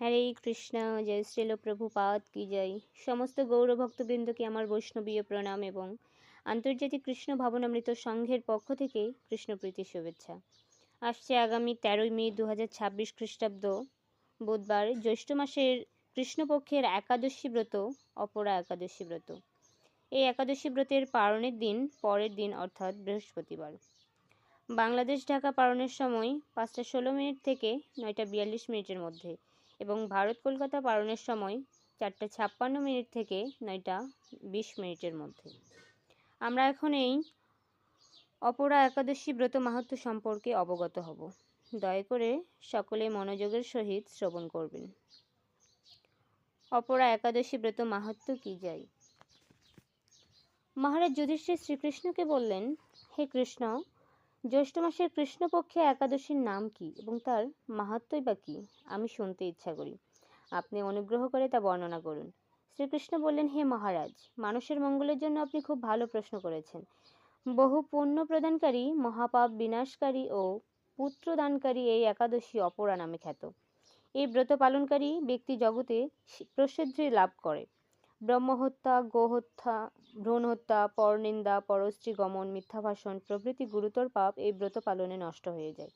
হরে কৃষ্ণ। জয় শ্রীল প্রভুপাদ কি জয়। সমস্ত গৌর ভক্তবৃন্দকে আমার বৈষ্ণবীয় প্রণাম এবং আন্তর্জাতিক কৃষ্ণ ভাবনামৃত সংঘের পক্ষ থেকে কৃষ্ণপ্রীতি শুভেচ্ছা। আসছে আগামী 13ই মে 2026 খ্রিস্টাব্দ বুধবার, জ্যৈষ্ঠ মাসের কৃষ্ণপক্ষের একাদশী ব্রত, অপরা একাদশী ব্রত। এই একাদশী ব্রতের পালনের দিন পরের দিন অর্থাৎ বৃহস্পতিবার। বাংলাদেশ ঢাকা পালনের সময় 5:16 থেকে 9:42 মধ্যে এবং ভারত কলকাতা পালনের সময় 4:56 থেকে 9:20 মধ্যে। আমরা এখন এই অপরা একাদশী ব্রত মাহাত্ম্য সম্পর্কে অবগত হব। দয়া করে সকলে মনোযোগের সহিত শ্রবণ করবেন। অপরা একাদশী ব্রত মাহাত্ম্য কি যায়। মহারাজ যুধিষ্ঠির শ্রীকৃষ্ণকে বললেন, হে কৃষ্ণ, জ্যৈষ্ঠ মাসের কৃষ্ণপক্ষে একাদশীর নাম কি এবং তার মাহাত্ম্যই বা কি? আমি শুনতে ইচ্ছা করি। আপনি অনুগ্রহ করে তা বর্ণনা করুন। শ্রীকৃষ্ণ বললেন, হে মহারাজ, মানুষের মঙ্গলের জন্য আপনি খুব ভালো প্রশ্ন করেছেন। বহু পুণ্য প্রদানকারী, মহাপাপ বিনাশকারী ও পুত্রদানকারী এই একাদশী অপরা নামে খ্যাত। এই ব্রত পালনকারী ব্যক্তি জগতে প্রসিদ্ধি লাভ করে। ব্রহ্মহত্যা, গোহত্যা, ভ্রূণ হত্যা, পরনিন্দা, পরস্ত্রী গমন, মিথ্যা ভাষণ প্রভৃতি গুরুতর পাপ এই ব্রত পালনে নষ্ট হয়ে যায়।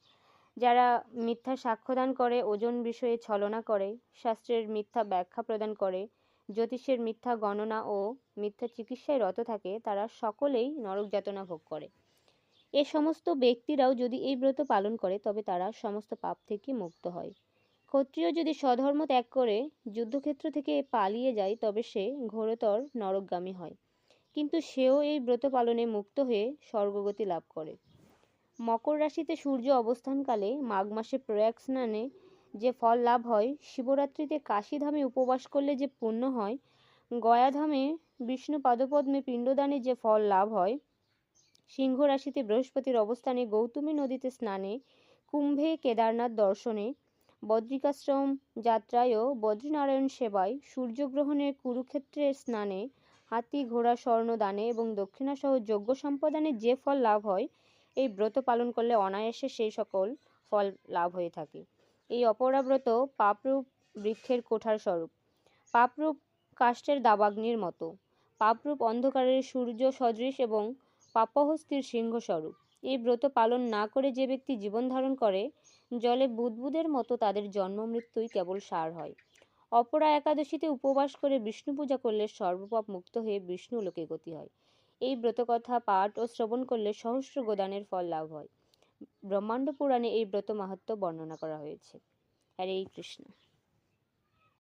যারা মিথ্যা সাক্ষ্যদান করে, ওজন বিষয়ে ছলনা করে, শাস্ত্রের মিথ্যা ব্যাখ্যা প্রদান করে, জ্যোতিষের মিথ্যা গণনা ও মিথ্যা চিকিৎসায় রত থাকে, তারা সকলেই নরক যাতনা ভোগ করে। এ সমস্ত ব্যক্তিরাও যদি এই ব্রত পালন করে তবে তারা সমস্ত পাপ থেকে মুক্ত হয়। ক্ষত্রিয় যদি স্বধর্ম ত্যাগ করে যুদ্ধক্ষেত্র থেকে পালিয়ে যায় তবে সে ঘোরতর নরকগামী হয়, কিন্তু সেও এই ব্রত পালনে মুক্ত হয়ে স্বর্গগতি লাভ করে। মকর রাশিতে সূর্য অবস্থানকালে মাঘ মাসে প্রয়াগ স্নানে যে ফল লাভ হয়, শিবরাত্রিতে কাশীধামে উপবাস করলে যে পুণ্য হয়, গয়াধামে বিষ্ণু পাদপদ্মে পিণ্ডদানে যে ফল লাভ হয়, সিংহ রাশিতে বৃহস্পতির অবস্থানে গৌতমী নদীতে স্নানে, কুম্ভে কেদারনাথ দর্শনে, বদ্রিকাশ্রম যাত্রায় ও বদ্রীনারায়ণ সেবায়, সূর্যগ্রহণে কুরুক্ষেত্রের স্নানে, হাতি ঘোড়া স্বর্ণ দানে এবং দক্ষিণাসহ যজ্ঞ সম্পাদনে যে ফল লাভ হয়, এই ব্রত পালন করলে অনায়াসে সেই সকল ফল লাভ হয়ে থাকে। এই অপরা ব্রত পাপরূপ বৃক্ষের কোঠার স্বরূপ, পাপরূপ কাষ্ঠের দাবাগ্নির মতো, পাপরূপ অন্ধকারের সূর্য সদৃশ এবং পাপহস্তির সিংহ স্বরূপ। এই ব্রত পালন না করে যে ব্যক্তি জীবন ধারণ করে, জলে বুদবুদের মতো তাদের জন্ম মৃত্যুই কেবল সার হয়। অপরা একাদশীতে উপবাস করে বিষ্ণু পূজা করলে সর্বপাপ মুক্ত হয়ে বিষ্ণু লোকে গতি হয়। এই ব্রতকথা পাঠ ও শ্রবণ করলে সহস্র গোদানের ফল লাভ হয়। ব্রহ্মাণ্ড পুরাণে এই ব্রত মাহাত্ম্য বর্ণনা করা হয়েছে। হরে কৃষ্ণ।